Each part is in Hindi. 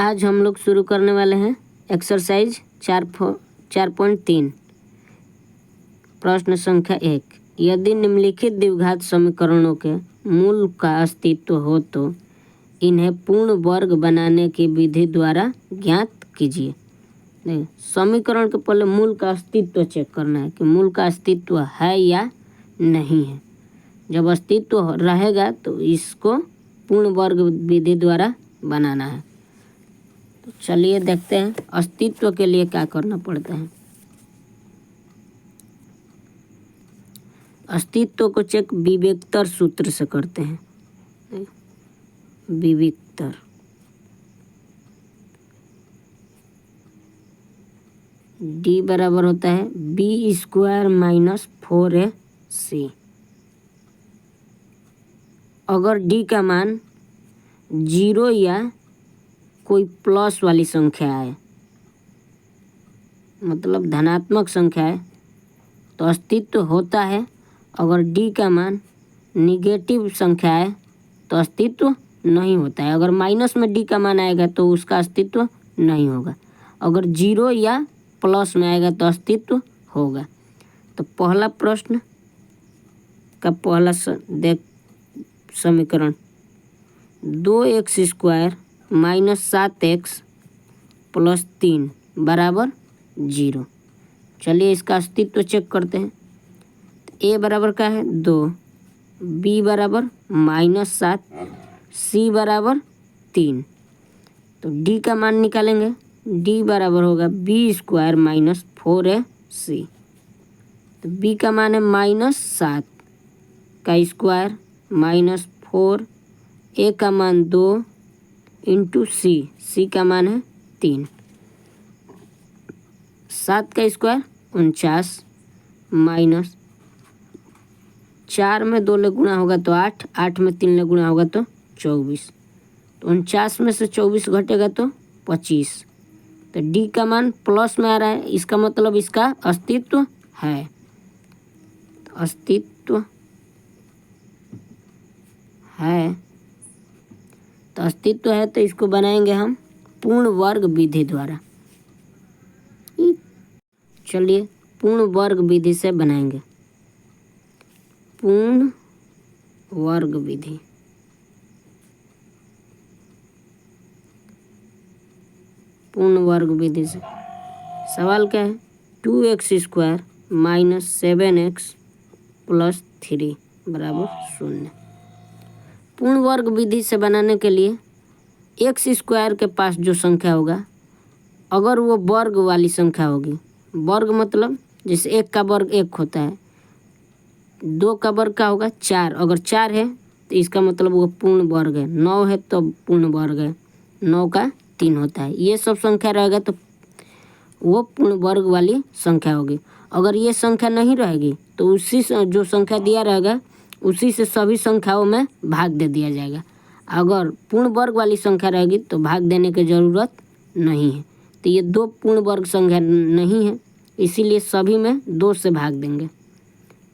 आज हम लोग शुरू करने वाले हैं एक्सरसाइज 4.3 प्रश्न संख्या 1। यदि निम्नलिखित द्विघात समीकरणों के मूल का अस्तित्व हो तो इन्हें पूर्ण वर्ग बनाने की विधि द्वारा ज्ञात कीजिए। समीकरण के पहले मूल का अस्तित्व चेक करना है कि मूल का अस्तित्व है या नहीं है। जब अस्तित्व रहेगा तो इसको पूर्ण वर्ग विधि द्वारा बनाना है। तो चलिए देखते हैं अस्तित्व के लिए क्या करना पड़ता है। अस्तित्व को चेक विवेक्तर सूत्र से करते हैं। विवेक्तर डी बराबर होता है बी स्क्वायर माइनस 4ac। अगर डी का मान 0 या कोई प्लस वाली संख्या है, मतलब धनात्मक संख्या है, तो अस्तित्व होता है। अगर डी का मान निगेटिव संख्या है तो अस्तित्व नहीं होता है। अगर माइनस में डी का मान आएगा तो उसका अस्तित्व नहीं होगा। अगर 0 या प्लस में आएगा तो अस्तित्व होगा। तो पहला प्रश्न का पहला समीकरण 2x square minus 7x plus 3 बराबर 0। चलिए इसका अस्तित्व चेक करते हैं। ए बराबर क्या है 2, बी बराबर -7, सी बराबर 3। तो डी का मान निकालेंगे। डी बराबर होगा बी स्क्वायर माइनस 4ac। तो बी का मान है -7 का स्क्वायर माइनस 4, ए का मान 2 इंटू सी का मान है 3। 7 का स्क्वायर 49 माइनस 4 में 2 ले गुणा होगा तो 8, 8 में 3 ले गुणा होगा तो 24। तो 49 में से 24 घटेगा तो 25। तो डी का मान प्लस में आ रहा है, इसका मतलब इसका अस्तित्व है। तो अस्तित्व है, तो अस्तित्व है तो इसको बनाएंगे हम पूर्ण वर्ग विधि द्वारा। चलिए पूर्ण वर्ग विधि से बनाएंगे। पूर्ण वर्ग विधि पूर्ण वर्ग विधि से सवाल क्या है 2x square minus 7x plus 3 बराबर 0। पूर्ण वर्ग विधि से बनाने के लिए एक्स स्क्वायर के पास जो संख्या होगा, अगर वो वर्ग वाली संख्या होगी, वर्ग मतलब जैसे 1 का वर्ग 1 होता है, 2 का वर्ग का होगा 4। अगर 4 है तो इसका मतलब वो पूर्ण वर्ग है। 9 है तो पूर्ण वर्ग है, 9 का 3 होता है। ये सब संख्या रहेगा तो वो पूर्ण वर्ग वाली संख्या होगी। अगर ये संख्या नहीं रहेगी तो उसी से जो संख्या दिया रहेगा उसी से सभी संख्याओं में भाग दे दिया जाएगा। अगर पूर्ण वर्ग वाली संख्या रहेगी तो भाग देने की ज़रूरत नहीं है। तो ये 2 पूर्ण वर्ग संख्या नहीं है, इसीलिए सभी में 2 से भाग देंगे।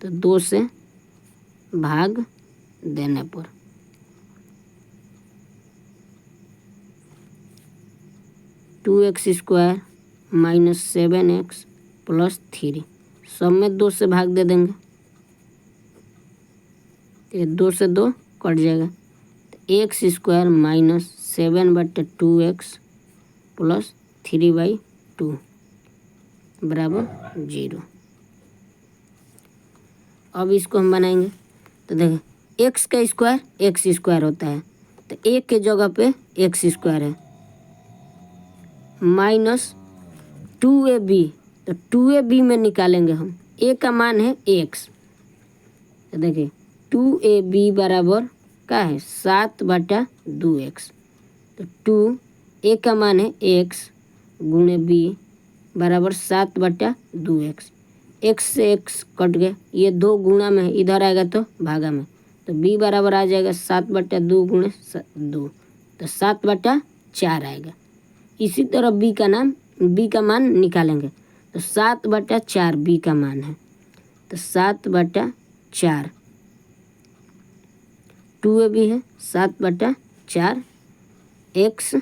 तो 2 से भाग देने पर two x square minus 7x plus 3 सब में 2 से भाग दे देंगे। ये 2 से 2 कट जाएगा। तो x square minus 7/2x plus 3/2 बराबर 0। अब इसको हम बनाएंगे। तो देखें एक्स का स्क्वायर एक्स स्क्वायर होता है, तो एक के जगह पे एक्स स्क्वायर है माइनस 2ab। तो 2ab में निकालेंगे हम, ए का मान है x। तो देखिए 2ab बराबर क्या है 7/2x। तो 2 ए का मान है x गुणे b बराबर 7/2x। x से x कट गए, ये 2 गुणा में इधर आएगा तो भागा में, तो b बराबर आ जाएगा 7/2 गुणे 2, तो 7/4 आएगा। इसी तरह b का मान निकालेंगे। तो 7/4 b का मान है, तो 7/4 2ab है 7/4 x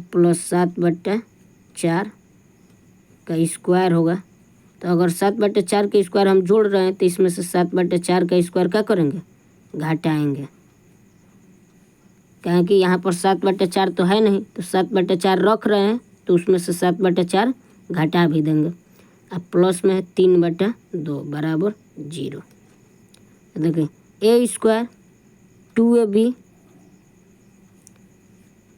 प्लस 7/4 का स्क्वायर होगा। तो अगर 7/4 का स्क्वायर हम जोड़ रहे हैं तो इसमें से 7/4 का स्क्वायर क्या करेंगे, घटाएंगे। कहें कि यहाँ पर 7/4 तो है नहीं, तो 7/4 रख रहे हैं तो उसमें से 7/4 घटा भी देंगे। अब प्लस में है 3/2 बराबर 0। देखिए ए स्क्वायर 2ab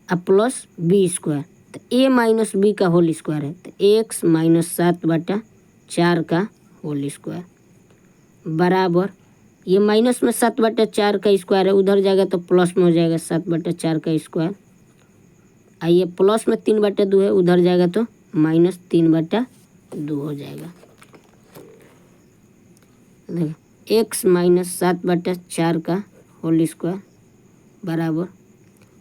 अब प्लस बी स्क्वायर, तो ए माइनस बी का होल स्क्वायर है, तो x माइनस 7/4 का होल स्क्वायर बराबर, ये माइनस में 7/4 का स्क्वायर है, उधर जाएगा तो प्लस में हो जाएगा 7/4 का स्क्वायर। आइए प्लस में 3/2 है, उधर जाएगा तो माइनस 3/2 हो जाएगा। देखिए x माइनस 7/4 का होल स्क्वायर बराबर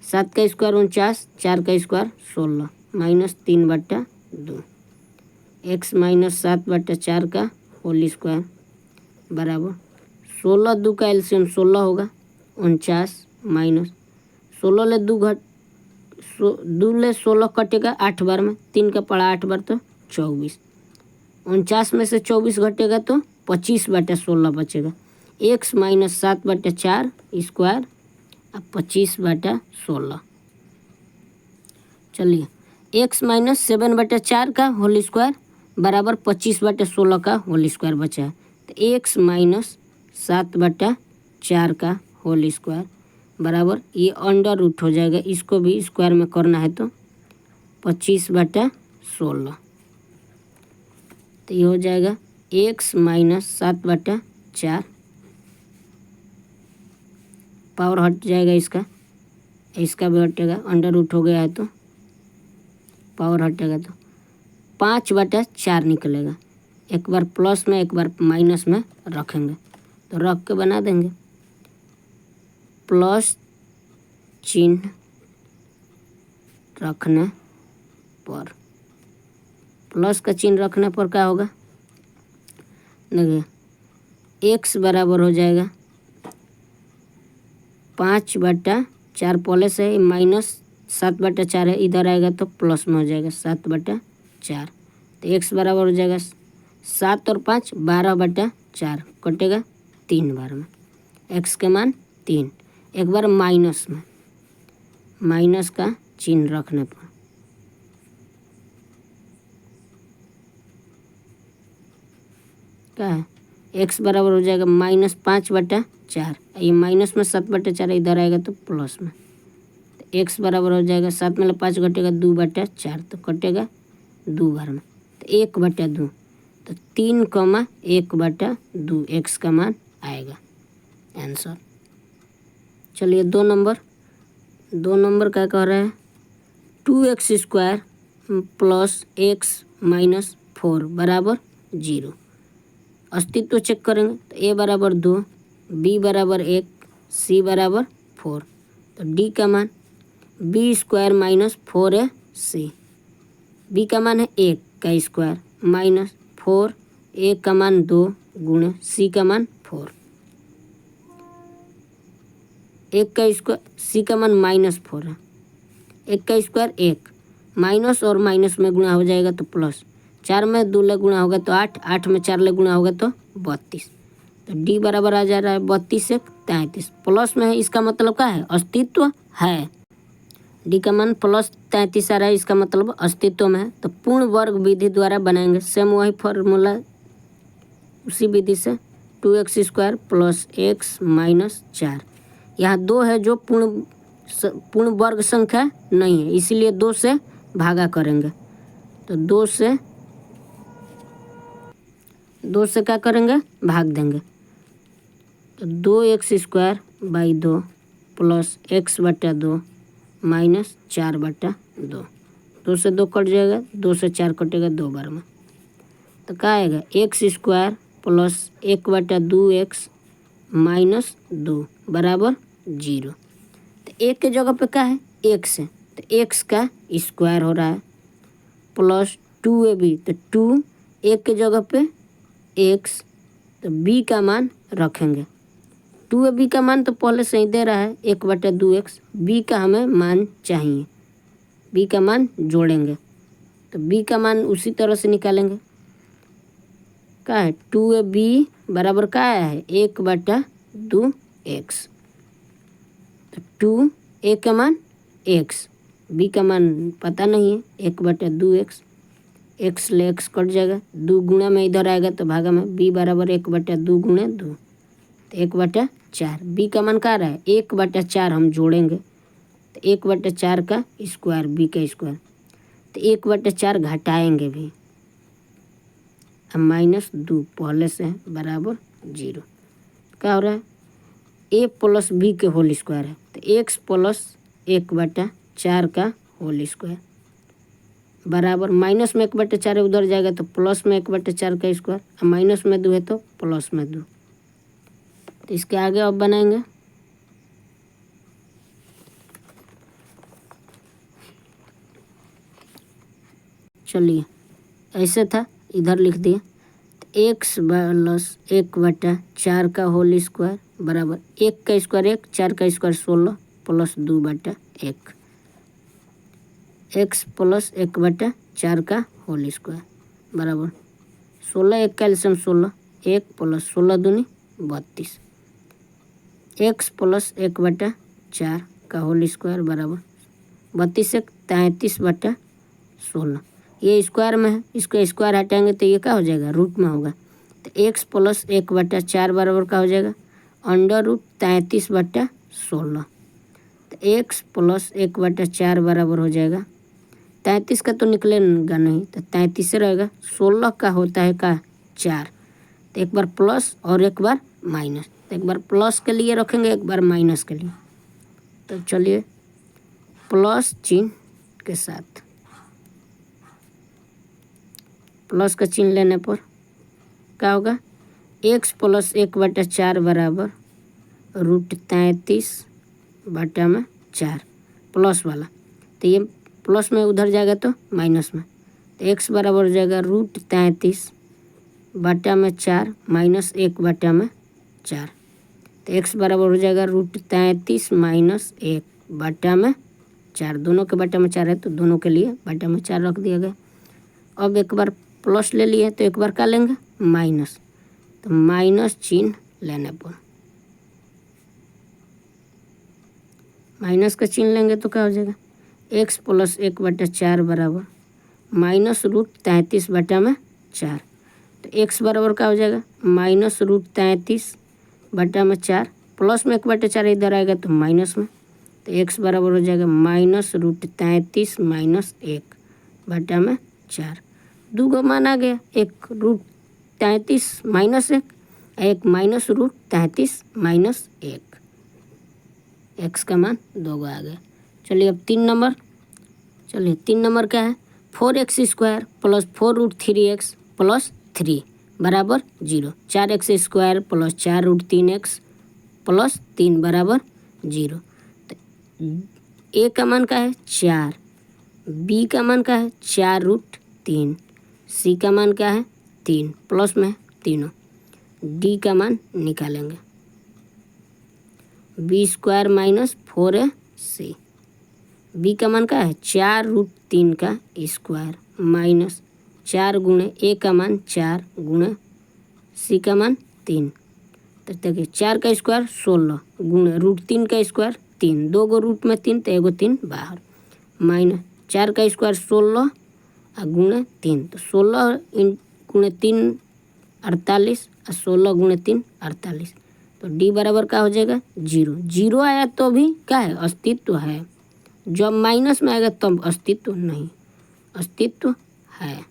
7 का स्क्वायर 49, 4 का स्क्वायर 16 माइनस 3/2। x माइनस 7/4 का होल स्क्वायर बराबर 16 2 का एलसीएम 16 होगा, 49 माइनस 16 ले 2 ले 16 कटेगा 8 बार में, 3 का पड़ा 8 बार तो 24, 49 में से 24 घटेगा तो 25/16 बचेगा। x माइनस 7/4 स्क्वायर अब 25/16। चलिए x माइनस 7/4 का होल स्क्वायर बराबर 25/16 का होल स्क्वायर बचा है, तो x माइनस 7/4 का होल स्क्वायर बराबर ये अंडर रूट हो जाएगा, इसको भी स्क्वायर में करना है तो 25/16, तो ये हो जाएगा x माइनस 7/4 पावर हट जाएगा, इसका भी हटेगा, अंडर रूट हो गया है तो पावर हटेगा तो 5/4 निकलेगा। एक बार प्लस में एक बार माइनस में रखेंगे तो रख के बना देंगे, प्लस चिन्ह रखने पर, प्लस का चिन्ह रखने पर क्या होगा, देखिए x बराबर हो जाएगा 5/4 प्लस है, माइनस 7/4 है, इधर आएगा तो प्लस में हो जाएगा 7/4, तो x बराबर हो जाएगा 7 और 5 12/4 कटेगा 3 बार में, x के मान 3। एक बार माइनस में, माइनस का चिन्ह रखने पर क्या है, x बराबर हो जाएगा माइनस 5/4, ये माइनस में 7/4 इधर आएगा तो प्लस में, तो x बराबर हो जाएगा 7 में 5 घटेगा 2/4, तो कटेगा 2 बार में, तो 1/2, तो 3,1/2 x का मान आएगा आंसर। चलिए 2 नंबर क्या कह रहा है, 2x² प्लस x माइनस 4 बराबर 0। अस्तित्व चेक करेंगे तो a बराबर 2, b बराबर 1, c बराबर 4, तो d का मान b² माइनस 4ac, b का मान है 1 का स्क्वायर माइनस 4, a का मान 2 गुणे c का मान 4, 1 का स्क्वायर c का मान माइनस 4 है, 1 का स्क्वायर 1 माइनस और माइनस में गुणा हो जाएगा तो प्लस, 4 में 2 ले गुणा होगा तो 8, 8 में 4 ले गुणा होगा तो 32, तो d बराबर आ जा रहा है 32 1 33, प्लस में है इसका मतलब क्या है, अस्तित्व है, d का मान प्लस 33 आ रहा है, इसका मतलब अस्तित्व में है। तो पूर्ण वर्ग विधि द्वारा बनाएंगे, सेम वही फॉर्मूला उसी विधि से 2x² प्लस x माइनस 4, यहाँ 2 है जो पूर्ण वर्ग संख्या नहीं है, इसीलिए 2 से भागा करेंगे, तो 2 से क्या करेंगे, भाग देंगे, तो 2x² by 2 plus x/2 minus 4/2, 2 से 2 कट जाएगा, 2 से 4 कटेगा 2 बार में, तो क्या आएगा x² प्लस 1/2x माइनस 2 बराबर 0, तो एक के जगह पे क्या है x है, तो x का स्क्वायर हो रहा है प्लस 2ab, तो 2 एक के जगह पे x, तो b का मान रखेंगे, 2ab का मान तो पहले से ही दे रहा है 1/2x, b का हमें मान चाहिए, बी का मान जोड़ेंगे तो बी का मान उसी तरह से निकालेंगे। क्या है 2ab बराबर क्या है 1/2x। तो 2a का मान x, b का मान पता नहीं है 1/2x, x ले x कट जाएगा, 2 गुणा में इधर आएगा तो भागा में b बराबर 1/2 गुणे 2 तो 1/4। b का मान क्या रहा है 1/4, हम जोड़ेंगे तो 1/4 का स्क्वायर b का स्क्वायर, तो 1/4 घटाएंगे भी, अब -2 पहले से है बराबर 0। क्या हो रहा है a प्लस b के होल स्क्वायर है तो x प्लस 1/4 का होल स्क्वायर बराबर माइनस में 1/4 है उधर जाएगा तो प्लस में 1/4 का स्क्वायर, अब माइनस में 2 है तो प्लस में 2। तो इसके आगे अब बनाएंगे चलिए ऐसे था इधर लिख दिए तो x प्लस 1/4 का होल स्क्वायर बराबर 1 का स्क्वायर 1, 4 का स्क्वायर 16 प्लस 2/1, x प्लस 1/4 का होल स्क्वायर बराबर 16, 1 कैल्शियम 16, 1 प्लस 16 दूनी 32, x प्लस 1/4 का होल स्क्वायर बराबर 32 1 33/16। ये स्क्वायर में है, इसको स्क्वायर हटाएंगे तो ये क्या हो जाएगा रूट में होगा तो x प्लस 1/4 बराबर क्या हो जाएगा √33/16। तो x प्लस 1/4 बराबर हो जाएगा 33 का तो निकलेगा नहीं तो 33 रहेगा, 16 का होता है का 4, तो एक बार प्लस और एक बार माइनस, तो एक बार प्लस के लिए रखेंगे एक बार माइनस के लिए। तो चलिए प्लस चिन्ह के साथ, प्लस का चिन्ह लेने पर क्या होगा x प्लस 1/4 बराबर √33/4 प्लस वाला, तो ये प्लस में उधर जाएगा तो माइनस में, तो x बराबर हो जाएगा √33/4 माइनस 1/4, तो x बराबर हो जाएगा √33 माइनस 1/4, दोनों के बटा में 4 है तो दोनों के लिए बटा में 4 रख दिया गया। अब एक बार प्लस ले लिए तो एक बार क्या लेंगे माइनस, तो माइनस चिन्ह लेने पर माइनस का चिन्ह लेंगे तो क्या हो जाएगा x प्लस 1/4 बराबर माइनस √33/4, तो x बराबर क्या हो जाएगा माइनस √33/4, प्लस में 1/4 इधर आएगा तो माइनस में, तो x बराबर हो जाएगा माइनस √33 माइनस 1/4। 2 का मान आ गया, एक √33 माइनस 1, एक माइनस √33 माइनस 1, x का मान 2 आ गया। चलिए अब 3 नंबर, चलिए 3 नंबर क्या है 4x² प्लस 4√3x प्लस 3 बराबर 0, 4x² प्लस 4√3x प्लस 3 बराबर 0। तो a का मान क्या है 4, b का मान क्या है 4√3, c का मान क्या है 3 प्लस में तीनों, d का मान निकालेंगे b² माइनस 4ac, b का मान क्या है 4√3 का स्क्वायर माइनस 4 गुणे a का मान 4 गुणे c का मान 3, तो देखिए 4 का स्क्वायर 16 गुणे √3 का स्क्वायर 3, 2 गो रूट में 3 तो एगो 3 बाहर, माइनस 4 का स्क्वायर 16 गुणे 3, तो 16 गुणे 3 48 और 16 गुणे 3 48, तो d बराबर क्या हो जाएगा 0। 0 आया तो भी क्या है अस्तित्व है, जब माइनस में आएगा तब अस्तित्व नहीं, अस्तित्व है,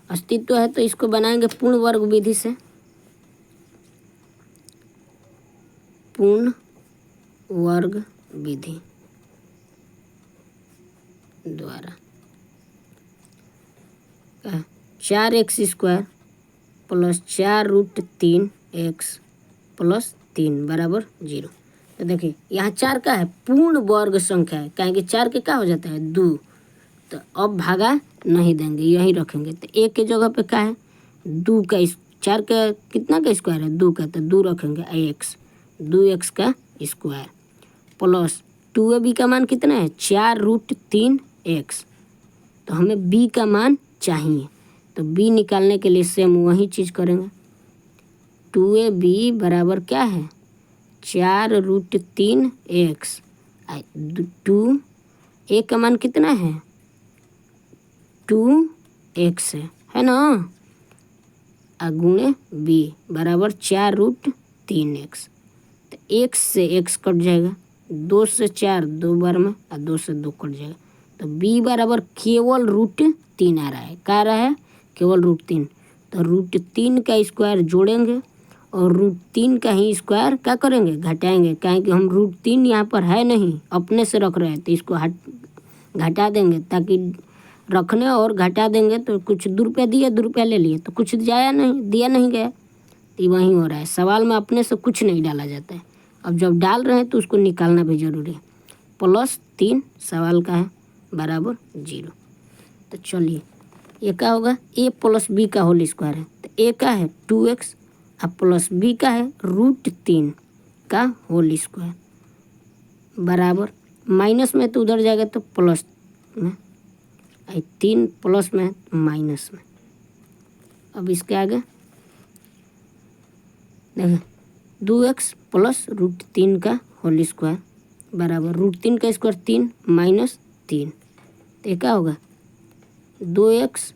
अस्तित्व है। तो इसको बनाएंगे पूर्ण वर्ग विधि से, पूर्ण वर्ग विधि द्वारा 4x² प्लस 4√3x प्लस 3 बराबर 0। तो देखिए यहाँ 4 का है पूर्ण वर्ग संख्या है, कहेंगे 4 के क्या हो जाता है 2, तो अब भागा नहीं देंगे यहीं रखेंगे, तो एक के जगह पे क्या है 2 का 4 का कितना का स्क्वायर है 2 का, तो 2 रखेंगे x 2x का स्क्वायर प्लस 2ab का मान कितना है 4√3x। तो हमें b का मान चाहिए, तो b निकालने के लिए सेम वही चीज़ करेंगे। 2ab बराबर क्या है 4√3x। 2a का मान कितना है 2x है ना, गुणे b बराबर 4√3x। तो x से x कट जाएगा, 2 से 4 2 बार में और 2 से 2 कट जाएगा। तो b बराबर केवल √3 आ रहा है। क्या आ रहा है केवल √3। तो √3 का स्क्वायर जोड़ेंगे और √3 का ही स्क्वायर क्या करेंगे घटाएंगे, कि हम √3 यहाँ पर है नहीं, अपने से रख रहे हैं, तो इसको घटा देंगे, ताकि रखने और घटा देंगे तो कुछ 2 रुपया दिए 2 रुपया ले लिए, तो कुछ जाया नहीं, दिया नहीं गया। तो वही हो रहा है, सवाल में अपने से कुछ नहीं डाला जाता है। अब जब डाल रहे हैं तो उसको निकालना भी जरूरी है। +3 सवाल का है बराबर 0। तो चलिए ये क्या होगा a + b का होल स्क्वायर है, तो a का है 2x और प्लस b का है √3 का होल स्क्वायर बराबर, माइनस में तो उधर जाएगा तो प्लस में, 3 प्लस में माइनस में। अब इसके आगे देखें 2x + √3 का होल स्क्वायर बराबर √3 का स्क्वायर 3 - 3, तो ये क्या होगा 2x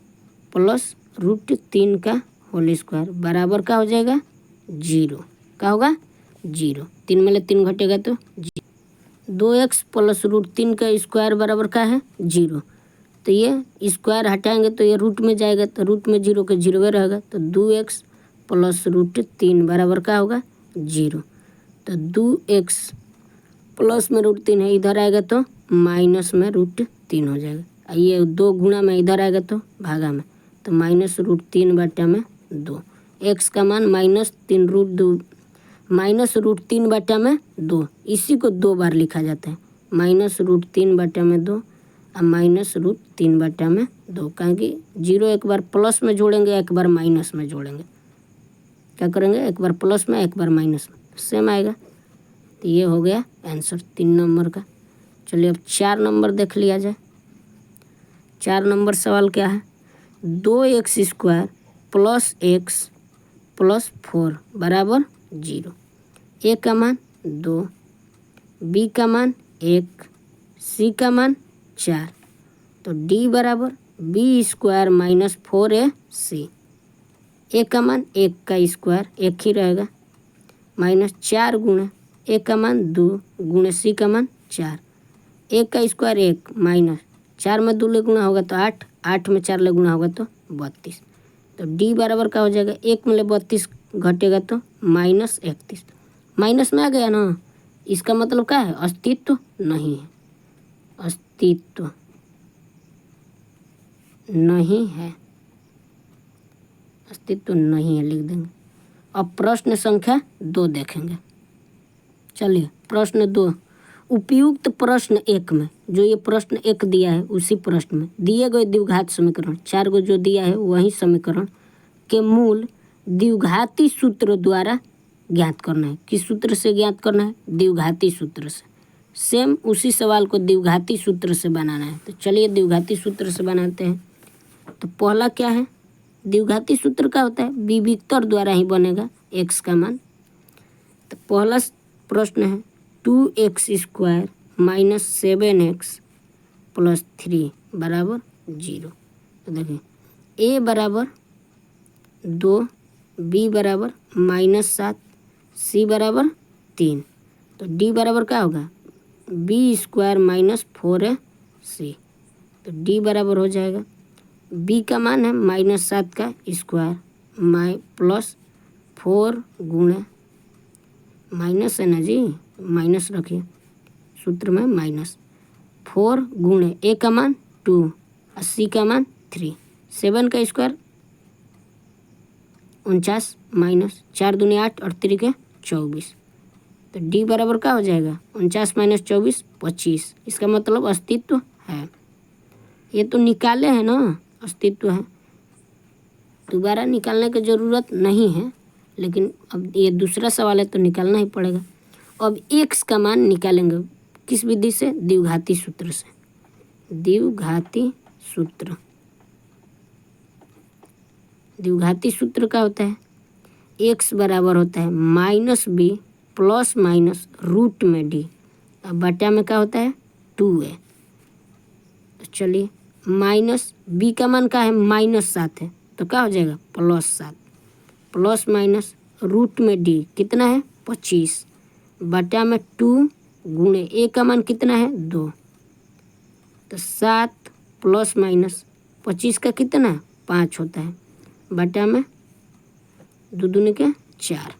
+ √3 का होल स्क्वायर बराबर क्या हो जाएगा 0। क्या होगा 0, 3 में 3 घटेगा तो 0। 2x + √3 का स्क्वायर बराबर क्या है 0। तो ये स्क्वायर हटाएंगे तो ये रूट में जाएगा, तो रूट में 0 के 0 रहेगा, तो 2x + √3 बराबर क्या होगा 0। तो 2x प्लस में √3 है, इधर आएगा तो माइनस में √3 हो जाएगा। ये 2 गुणा में इधर आएगा तो भागा में, तो -√3 बटा में 2। x का मान -√3 बटा में 2, इसी को 2 बार लिखा जाता है, -√3 बटा में 2 और -√3 बटा में 2। क्योंकि 0 एक बार प्लस में जोड़ेंगे एक बार माइनस में जोड़ेंगे, क्या करेंगे एक बार प्लस में एक बार माइनस में, सेम आएगा। तो ये हो गया आंसर 3 नंबर का। चलिए अब 4 नंबर देख लिया जाए। 4 नंबर सवाल क्या है 2x² + x + 4 बराबर 0। a का मान 2, b का मान 1, c का मान 4। तो d बराबर b² - 4ac। a का मान 1 का स्क्वायर 1 ही रहेगा, -4 गुणे a का मान 2 गुणे c का मान 4। 1 का स्क्वायर 1 -4 में 2 ले गुणा होगा तो 8, 8 में 4 ले गुणा होगा तो 32। तो d बराबर क्या हो जाएगा 1 में 32 घटेगा तो -31। माइनस में आ गया ना, इसका मतलब क्या है अस्तित्व नहीं है, अस्तित्व नहीं है, अस्तित्व नहीं है लिख देंगे। अब प्रश्न संख्या 2 देखेंगे। चलिए प्रश्न 2, उपयुक्त प्रश्न 1 में जो ये प्रश्न 1 दिया है उसी प्रश्न में दिए गए द्विघात समीकरण 4 को जो दिया है वही समीकरण के मूल द्विघाती सूत्र द्वारा ज्ञात करना है। किस सूत्र से ज्ञात करना है द्विघाती सूत्र से। सेम उसी सवाल को द्विघाती सूत्र से बनाना है। तो चलिए द्विघाती सूत्र से बनाते हैं। तो पहला क्या है द्विघाती सूत्र का होता है विविक्तर द्वारा ही बनेगा x का मान। तो पहला प्रश्न है 2x² - 7x + 3 बराबर 0। तो देखिए a बराबर 2, b बराबर -7, c बराबर 3। तो d बराबर क्या होगा b² - 4ac। तो d बराबर हो जाएगा b का मान है -7 का स्क्वायर +4 गुणे माइनस है ना जी, माइनस रखिए सूत्र में -4 गुणे a का मान 2 और c का मान 3। 7 का स्क्वायर 49 -4 दूनी 8 और 3 के 24। तो d बराबर क्या हो जाएगा 49 - 24 25। इसका मतलब अस्तित्व है। ये तो निकाले हैं ना, अस्तित्व है, दोबारा निकालने की ज़रूरत नहीं है, लेकिन अब ये दूसरा सवाल है तो निकालना ही पड़ेगा। अब x का मान निकालेंगे किस विधि से? द्विघाती सूत्र से। द्विघाती सूत्र। द्विघाती सूत्र क्या होता है? x बराबर होता है -b प्लस माइनस रूट में d, अब बटा में क्या होता है? 2a। तो चलिए माइनस b का मान क्या है? -7 है, तो क्या हो जाएगा? +7 प्लस माइनस रूट में d कितना है? 25 बटा में 2 गुणे a का मान कितना है? 2, तो 7 प्लस माइनस 25 का कितना? 5 होता है बटा में 2 दूनी के 4।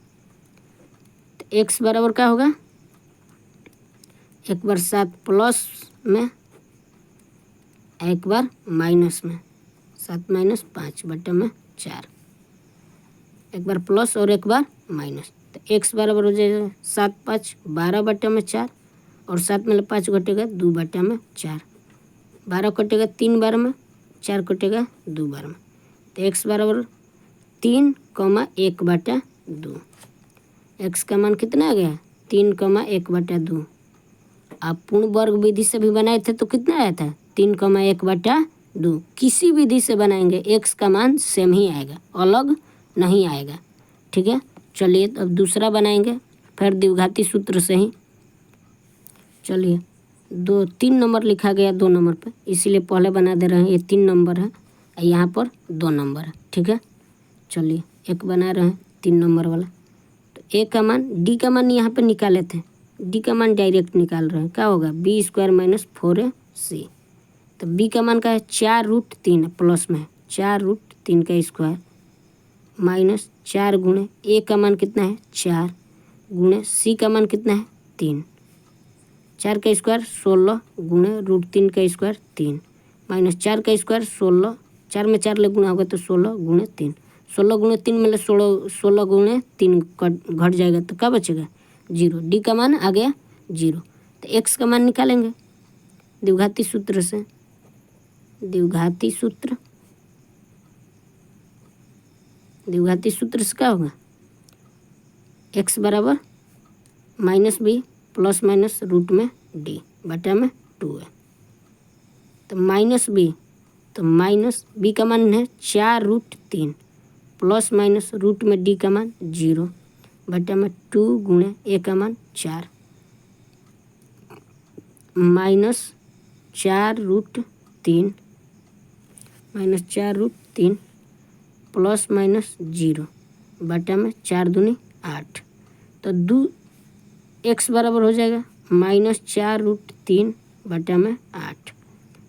तो x बराबर क्या होगा? एक बार 7 प्लस में, एक बार माइनस में, 7 माइनस 5 बटा में 4, एक बार प्लस और एक बार माइनस। तो x बराबर हो जाएगा 7 5 12 बटा में 4, और 7 में 5 कटेगा 2 बटा में 4, 12 कटेगा 3 बार में, 4 कटेगा 2 बार में। तो x बराबर 3, 1 बटा 2। x का मान कितना आ गया? 3, 1 बटा 2। आप पूर्ण वर्ग विधि से भी बनाए थे तो कितना आया था? 3, 1 बटा 2। किसी विधि से बनाएंगे x का मान सेम ही आएगा, अलग नहीं आएगा। ठीक है, चलिए अब दूसरा बनाएंगे फिर द्विघाती सूत्र से ही। चलिए 3 नंबर लिखा गया 2 नंबर पर, इसीलिए पहले बना दे रहे हैं। ये 3 नंबर है, यहाँ पर 2 नंबर है। ठीक है, चलिए एक बना रहे हैं 3 नंबर वाला। तो a का मान, d का मान यहाँ पे निकाले थे, d का मान डायरेक्ट निकाल रहे हैं। क्या होगा? b² - 4ac। तो b का मान का है 4√3 प्लस में 4√3 का स्क्वायर माइनस 4 गुणे a का मान कितना है? 4 गुणे c का मान कितना है? 3, 4 का स्क्वायर 16 गुणे √3 का स्क्वायर 3 माइनस 4 का स्क्वायर 16, 4 में 4 ले गुणा होगा तो 16 गुणे 3, 16 गुणे 3 में 16, 16 गुणे 3 घट जाएगा तो क्या बचेगा? 0। d का मान आ गया 0। तो x का मान निकालेंगे द्विघाती सूत्र से। द्विघाती सूत्र, द्विघाती सूत्र से क्या होगा? x बराबर -b प्लस माइनस रूट में d बटा में 2 है। तो -b, तो माइनस b का मान है 4√3 प्लस माइनस रूट में d का मान 0 बटा में 2 गुणे a का मान 4 माइनस 4√3 प्लस माइनस 0 बटा में 4 दूनी 8। तो x बराबर हो जाएगा -4√3 बटा में 8।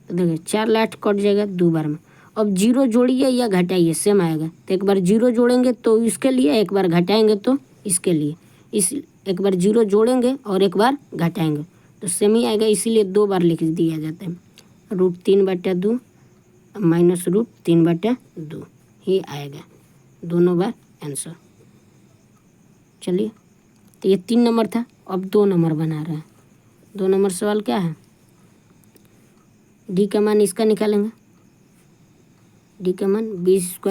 तो देखिए 4 8 कट जाएगा 2 बार में। अब 0 जोड़िए या घटाइए सेम आएगा। तो एक बार 0 जोड़ेंगे तो इसके लिए, एक बार घटाएंगे तो इसके लिए। एक बार 0 जोड़ेंगे और एक बार घटाएंगे तो सेम ही आएगा, इसीलिए 2 बार लिख दिया जाता है। √3 बटा 2 माइनस √3 बटा 2 ही आएगा दोनों बार आंसर। चलिए, तो ये 3 नंबर था, अब 2 नंबर बना रहे हैं। 2 नंबर सवाल क्या है? d का मान इसका निकालेंगे। d का मान b² -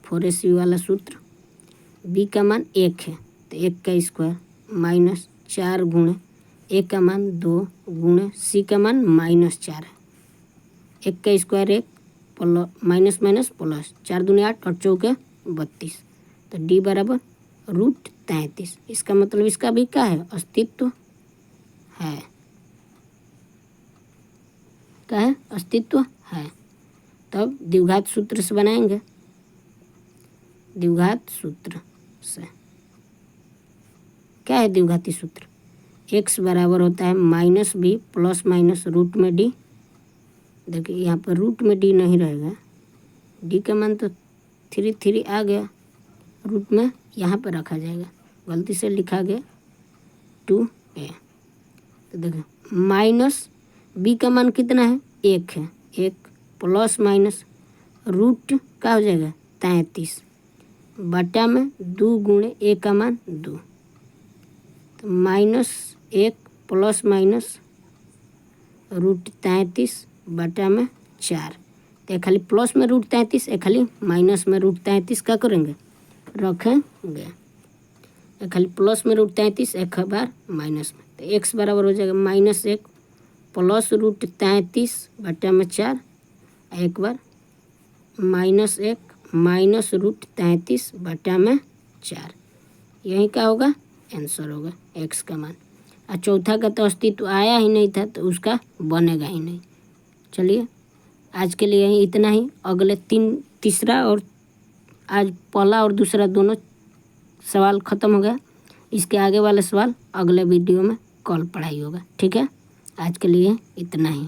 4ac वाला सूत्र। b का मान 1 है तो 1 का स्क्वायर माइनस 4 गुणे a का मान 2 गुणे c का मान -4 है। 1 का स्क्वायर 1 माइनस माइनस प्लस, 4 दूनी 8 और 4 32। तो d बराबर √33। इसका मतलब इसका भी क्या है? अस्तित्व है। क्या है? अस्तित्व है। तब द्विघात सूत्र से बनाएंगे। द्विघात सूत्र से क्या है? द्विघाती सूत्र x बराबर होता है -b प्लस माइनस रूट में d। देखिए यहाँ पर रूट में d नहीं रहेगा, d का मान तो 3 आ गया, रूट में यहाँ पर रखा जाएगा, गलती से लिखा गया 2a। तो देखिए माइनस b का मान कितना है? 1 है, 1 प्लस माइनस रूट क्या हो जाएगा? 33 बटा में 2 गुणे a का मान 2। तो -1 प्लस माइनस √33 बटा में 4। तो एक खाली प्लस में √33, एक खाली माइनस में √33 क्या करेंगे? रखेंगे। एक खाली प्लस में √33, एक बार माइनस में। तो x बराबर हो जाएगा -1 प्लस रूट 33/4। एक बार -1 माइनस रूट 33/4। यही क्या होगा आंसर होगा x का मान। और चौथा का तो अस्तित्व आया ही नहीं था तो उसका बनेगा ही नहीं। चलिए आज के लिए यही इतना ही। अगले तीसरा और आज पहला और दूसरा दोनों सवाल ख़त्म हो गया। इसके आगे वाला सवाल अगले वीडियो में कल पढ़ाई होगा। ठीक है, आज के लिए इतना ही।